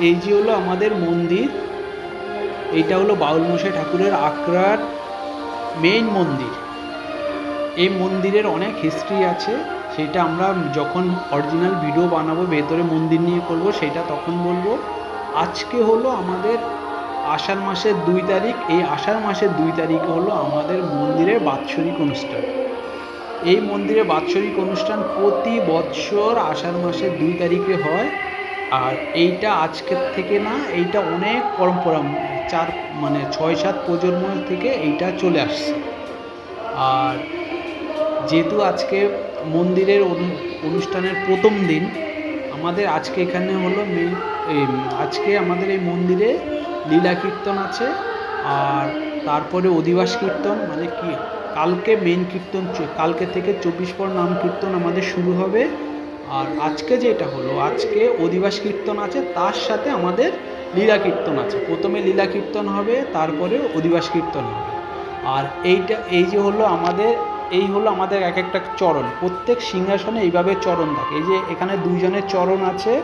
এই যে হলো আমাদের মন্দির, এইটা হলো বাউল মশাই ঠাকুরের আগ্রার মেইন মন্দির। এই মন্দিরের অনেক হিস্ট্রি আছে, সেটা আমরা যখন অরিজিনাল ভিডিও বানাবো ভেতরে মন্দির নিয়ে করব সেটা তখন বলবো। আজকে হলো আমাদের আষাঢ় মাসের 2 তারিখ। এই আষাঢ় মাসের 2 তারিখে হলো আমাদের মন্দিরের বাৎসরিক অনুষ্ঠান। এই মন্দিরে বাৎসরিক অনুষ্ঠান প্রতি বৎসর আষাঢ় মাসের 2 তারিখে হয়। আর এইটা আজকের থেকে না, এইটা অনেক পরম্পরা, 6-7 প্রজন্ম থেকে এইটা চলে আসছে। আর যেহেতু আজকে মন্দিরের অনুষ্ঠানের প্রথম দিন, আমাদের আজকে এখানে হলো আজকে আমাদের এই মন্দিরে লীলা কীর্তন আছে। আর তারপরে অধিবাস কীর্তন, মানে কি কালকে মেন কীর্তন, কালকে থেকে 24 পর নাম কীর্তন আমাদের শুরু হবে। আর আজকে যেটা হলো, আজকে অধিবাস কীর্তন আছে, তার সাথে আমাদের লীলা কীর্তন আছে। প্রথমে লীলা কীর্তন হবে, তারপরে অধিবাস কীর্তন হবে। আর এই যে হলো আমাদের, এই হলো আমাদের এক একটা চরণ, প্রত্যেক সিংহাসনে এইভাবে চরণ থাকে। এই যে এখানে 2 জনের চরণ আছে।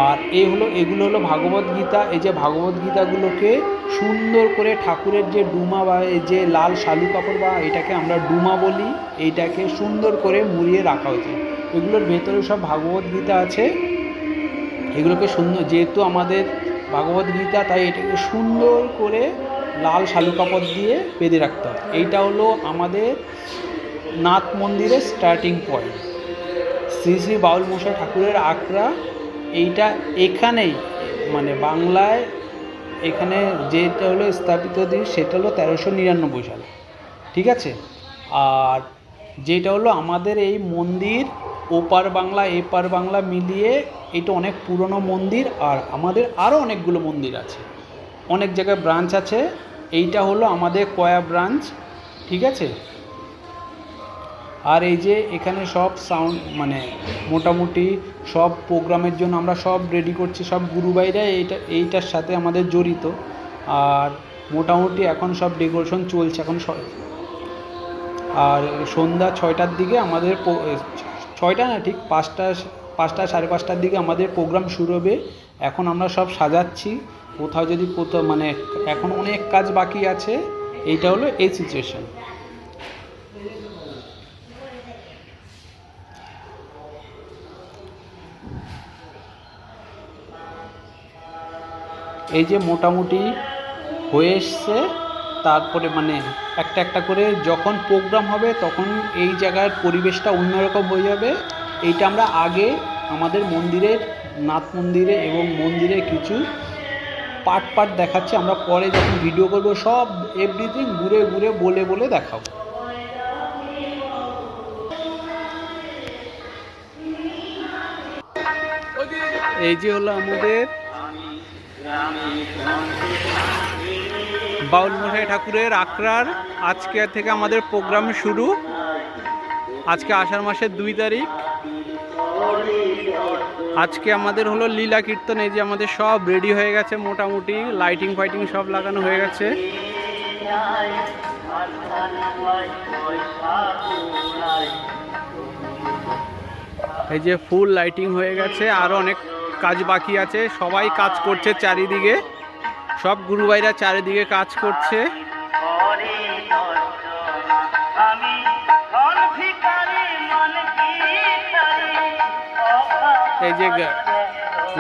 আর এগুলো হলো ভাগবত গীতা। এই যে ভাগবত গীতাগুলোকে সুন্দর করে ঠাকুরের যে ডুমা বা এই যে লাল শালু কাপড় বা এটাকে আমরা ডুমা বলি, এইটাকে সুন্দর করে মুড়িয়ে রাখা হয়েছে। এগুলোর ভেতরে সব ভাগবত গীতা আছে। এগুলোকে সুন্দর, যেহেতু আমাদের ভাগবত গীতা, তাই এটাকে সুন্দর করে লাল শালু কাপড় দিয়ে বেঁধে রাখতে হয়। এইটা হলো আমাদের নাথ মন্দিরের স্টার্টিং পয়েন্ট, শ্রী শ্রী বাউল মশাই ঠাকুরের আগ্রা। এইটা এখানেই, মানে বাংলায় এখানে যেটা হলো স্থাপিত দিন, সেটা হলো 1399 সালে, ঠিক আছে। আর যেটা হলো আমাদের এই মন্দির, ওপার বাংলা এপার বাংলা মিলিয়ে এটা অনেক পুরনো মন্দির। আর আমাদের আরও অনেকগুলো মন্দির আছে, অনেক জায়গায় ব্রাঞ্চ আছে। এইটা হলো আমাদের কয়া ব্রাঞ্চ, ঠিক আছে। আর এই যে এখানে সব সাউন্ড, মানে মোটামুটি সব প্রোগ্রামের জন্য আমরা সব রেডি করছি, সব গুরুভাইরা এইটার সাথে আমাদের জড়িত। আর মোটামুটি এখন সব ডেকোরেশন চলছে এখন। আর সন্ধ্যা 6টার দিকে আমাদের 6টা না, ঠিক 5টা 5:30টার দিকে আমাদের প্রোগ্রাম শুরু হবে। এখন আমরা সব সাজাচ্ছি, কোথাও যদি মানে এখন অনেক কাজ বাকি আছে। এইটা হলো এই সিচুয়েশন। এই যে মোটামুটি হয়ে এসছে। তারপরে মানে একটা একটা করে যখন প্রোগ্রাম হবে তখন এই জায়গার পরিবেশটা অন্যরকম হয়ে যাবে। এইটা আমরা আগে আমাদের মন্দিরের, নাথ মন্দিরে এবং মন্দিরে কিছু পার্ট দেখাচ্ছি। আমরা পরে যখন ভিডিও করব সব এভরিথিং ঘুরে ঘুরে বলে বলে দেখাবো। এই যে হলো আমাদের বাউল মশাই ঠাকুরের আগ্রার আজকে থেকে আমাদের প্রোগ্রাম শুরু। আজকে আষাঢ় মাসের 2 তারিখ। আজকে আমাদের হলো লীলা কীর্তন। এই যে আমাদের সব রেডি হয়ে গেছে, মোটামুটি লাইটিং ফাইটিং সব লাগানো হয়ে গেছে। এই যে ফুল লাইটিং হয়ে গেছে, আরও অনেক কাজ বাকি আছে। সবাই কাজ করছে চারিদিকে, সব গুরুভাইরা চারিদিকে কাজ করছে। এই যে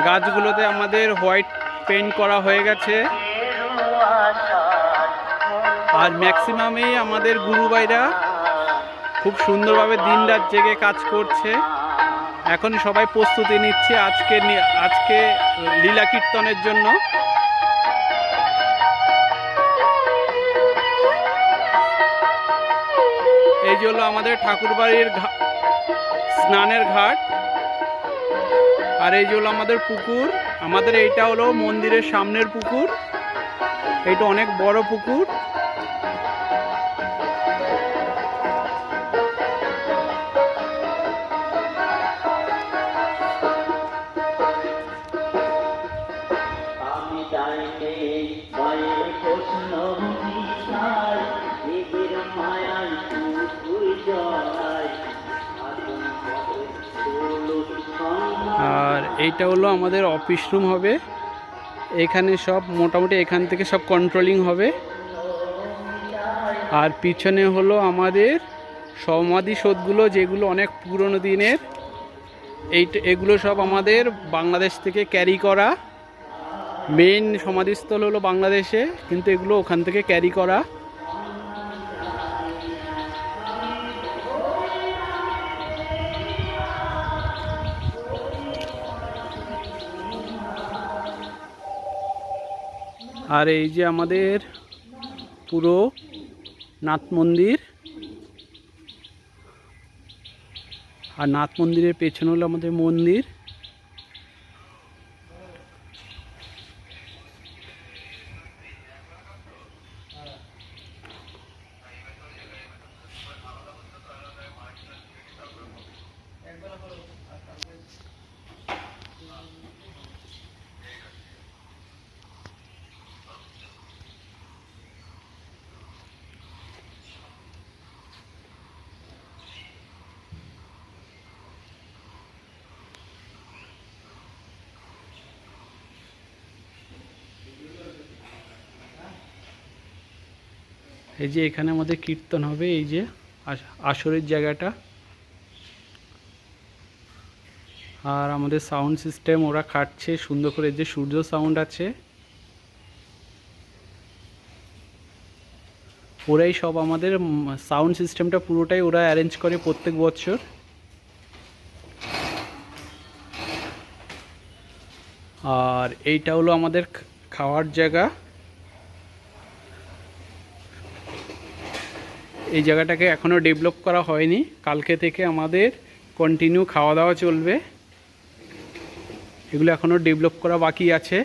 গাছগুলোতে আমাদের হোয়াইট পেইন্ট করা হয়ে গেছে। আর ম্যাক্সিমামই আমাদের গুরুভাইরা খুব সুন্দরভাবে দিনরাত জেগে কাজ করছে। এখন সবাই প্রস্তুতি নিচ্ছে আজকে লীলা কীর্তনের জন্য। এই যে হলো আমাদের ঠাকুরবাড়ির স্নানের ঘাট। আর এই যে হলো আমাদের পুকুর। আমাদের এইটা হলো মন্দিরের সামনের পুকুর, এইটা অনেক বড় পুকুর। আর এইটা হলো আমাদের অফিস রুম হবে। এখানে সব মোটামুটি এখান থেকে সব কন্ট্রোলিং হবে। আর পিছনে হলো আমাদের সমাধিসৌধগুলো, যেগুলো অনেক পুরনো দিনের। এগুলো সব আমাদের বাংলাদেশ থেকে ক্যারি করা। মেইন সমাধিস্থল হলো বাংলাদেশে, কিন্তু এগুলো ওখান থেকে ক্যারি করা। আর এই যে আমাদের পুরো নাথ মন্দির, আর নাথ মন্দিরের পেছনে হলো আমাদের মন্দির। এই যে এখানে আমাদের কীর্তন হবে, এই যে আসরের জায়গাটা। আর আমাদের সাউন্ড সিস্টেম ওরা খাটছে সুন্দর করে, যে সূর্য সাউন্ড আছে, ওরাই সব আমাদের সাউন্ড সিস্টেমটা পুরোটাই ওরা অ্যারেঞ্জ করে প্রত্যেক বছর। আর এইটা হলো আমাদের খাওয়ার জায়গা। এই জায়গাটাকে এখনও ডেভেলপ করা হয়নি, কালকে থেকে আমাদের কন্টিনিউ খাওয়া দাওয়া চলবে। এগুলো এখনও ডেভেলপ করা বাকি আছে।